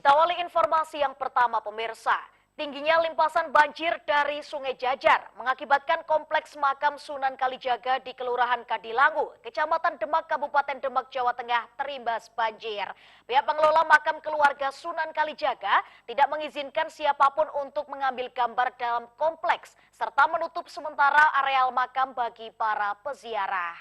Kita awali informasi yang pertama, pemirsa. Tingginya limpasan banjir dari Sungai Jajar mengakibatkan kompleks makam Sunan Kalijaga di Kelurahan Kadilangu, Kecamatan Demak, Kabupaten Demak, Jawa Tengah terimbas banjir. Pihak pengelola makam keluarga Sunan Kalijaga tidak mengizinkan siapapun untuk mengambil gambar dalam kompleks, serta menutup sementara areal makam bagi para peziarah.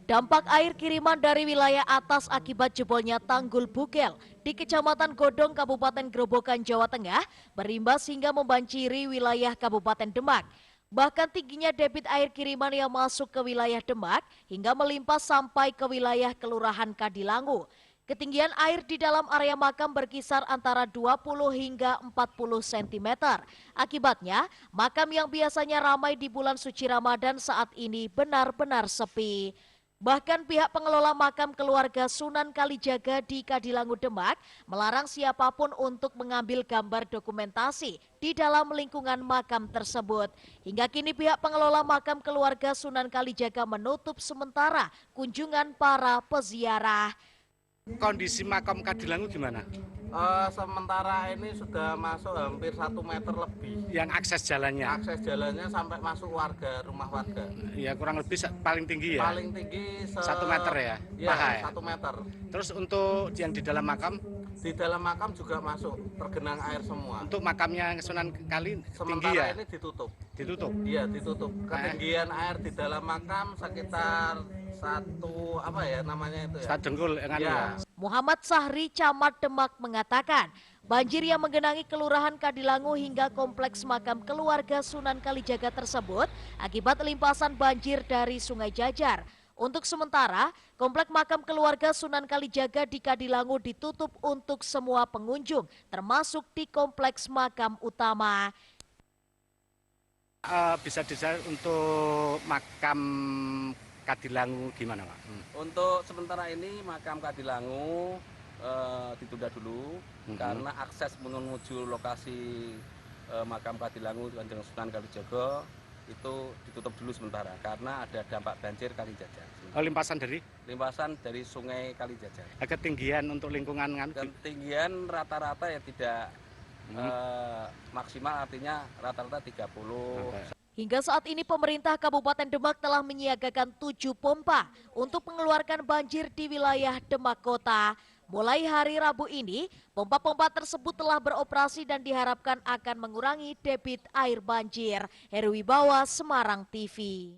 Dampak air kiriman dari wilayah atas akibat jebolnya Tanggul Bugel di Kecamatan Godong, Kabupaten Grobogan, Jawa Tengah berimbas hingga membanjiri wilayah Kabupaten Demak. Bahkan tingginya debit air kiriman yang masuk ke wilayah Demak hingga melimpas sampai ke wilayah Kelurahan Kadilangu. Ketinggian air di dalam area makam berkisar antara 20 hingga 40 cm. Akibatnya, makam yang biasanya ramai di bulan suci Ramadan saat ini benar-benar sepi. Bahkan pihak pengelola makam keluarga Sunan Kalijaga di Kadilangu, Demak melarang siapapun untuk mengambil gambar dokumentasi di dalam lingkungan makam tersebut. Hingga kini pihak pengelola makam keluarga Sunan Kalijaga menutup sementara kunjungan para peziarah. Kondisi makam Kadilangu gimana? Sementara ini sudah masuk hampir 1 meter lebih. Yang akses jalannya? Akses jalannya sampai masuk rumah warga. Ya kurang lebih paling tinggi ya? Paling tinggi 1 meter ya? Ya, 1 meter. Terus untuk yang di dalam makam? Di dalam makam juga masuk tergenang air semua. Untuk makamnya Sunan Kali tinggi ya? Sementara ini ditutup. Ditutup? Iya, ditutup. Ketinggian air di dalam makam sekitar Satu dengkul ya. Muhammad Sahri, Camat Demak mengatakan, banjir yang menggenangi Kelurahan Kadilangu hingga kompleks makam keluarga Sunan Kalijaga tersebut akibat limpasan banjir dari Sungai Jajar. Untuk sementara, kompleks makam keluarga Sunan Kalijaga di Kadilangu ditutup untuk semua pengunjung, termasuk di kompleks makam utama. Bisa dicari untuk makam Kadilangu gimana, Pak? Untuk sementara ini makam Kadilangu ditunda dulu karena akses menuju lokasi makam Kadilangu Kanjeng Sunan Kalijaga itu ditutup dulu sementara karena ada dampak banjir Kalijajar. Limpasan dari? Limpasan dari Sungai Kalijajar. Ketinggian untuk lingkungan? Ketinggian rata-rata ya tidak maksimal, artinya rata-rata 30. Hingga saat ini pemerintah Kabupaten Demak telah menyiagakan 7 pompa untuk mengeluarkan banjir di wilayah Demak Kota. Mulai hari Rabu ini, pompa-pompa tersebut telah beroperasi dan diharapkan akan mengurangi debit air banjir. Heru Wibawa, Semarang TV.